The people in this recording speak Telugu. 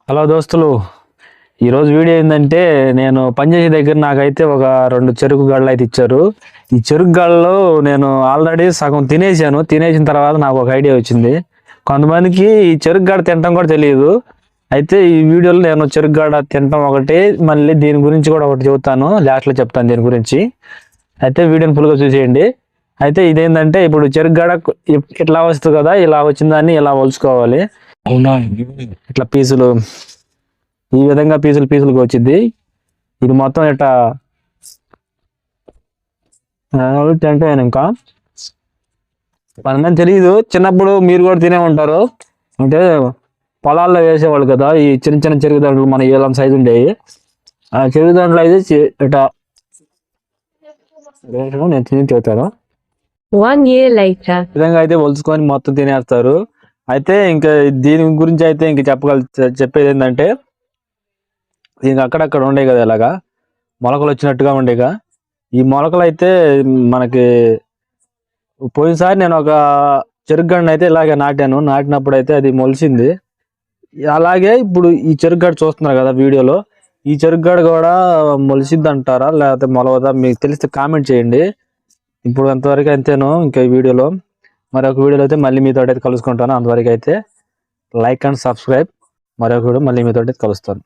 హలో దోస్తులు, ఈరోజు వీడియో ఏంటంటే నేను పనిచేసే దగ్గర నాకైతే ఒక 2 చెరుకు గడలు అయితే ఇచ్చారు. ఈ చెరుకు గడలో నేను ఆల్రెడీ సగం తినేసాను. తినేసిన తర్వాత నాకు ఒక ఐడియా వచ్చింది. కొంతమందికి ఈ చెరుకు గడ తినడం కూడా తెలియదు. అయితే ఈ వీడియోలో నేను చెరుకు గడ తినడం ఒకటి, మళ్ళీ దీని గురించి కూడా ఒకటి చెబుతాను. లాస్ట్లో చెప్తాను దీని గురించి. అయితే వీడియోని ఫుల్గా చూసేయండి. అయితే ఇదేంటంటే ఇప్పుడు చెరుకు గడ ఇట్లా వస్తుంది కదా, ఇలా వచ్చిందాన్ని ఇలా ఒలుచుకోవాలి. అవునా, ఇట్లా పీసులు ఈ విధంగా పీసులుగా వచ్చింది. ఇది మొత్తం ఇట్లా తింటాను. ఇంకా కొంతమంది తెలియదు, చిన్నప్పుడు మీరు కూడా తినే ఉంటారు. అంటే పొలాల్లో వేసేవాళ్ళు కదా ఈ చిన్న చిన్న చెరుకు దండలు, మన ఏళ్ళ సైజు ఉండేవి. ఆ చెరుకు దండలు అయితే ఇట్లా నేను తిని చెబుతాను. 1 year later. విధంగా అయితే ఒలుచుకొని మొత్తం తినేస్తారు. అయితే ఇంకా దీని గురించి అయితే ఇంక చెప్పేది ఏంటంటే, దీనికి అక్కడక్కడ ఉండే కదా ఇలాగా మొలకలు వచ్చినట్టుగా ఉండేగా. ఈ మొలకలు అయితే మనకి పోయినసారి నేను ఒక చెరుకుగడ్డను అయితే ఇలాగే నాటినప్పుడు అయితే అది మొలిసింది. అలాగే ఇప్పుడు ఈ చెరుకుగడ్డ చూస్తున్నారు కదా వీడియోలో, ఈ చెరుకుగడ్డ కూడా మొలిసిద్ది అంటారా లేకపోతే మొలవదా, మీకు తెలిస్తే కామెంట్ చేయండి. ఇప్పుడు అంతవరకు అంతేను. ఇంకా ఈ వీడియోలో మరొక వీడియోలో అయితే మళ్ళీ మీతో అయితే కలుసుకుంటాను. అంతవరకు అయితే లైక్ అండ్ సబ్స్క్రైబ్. మరొక వీడియో మళ్ళీ మీతో అయితే కలుస్తాను.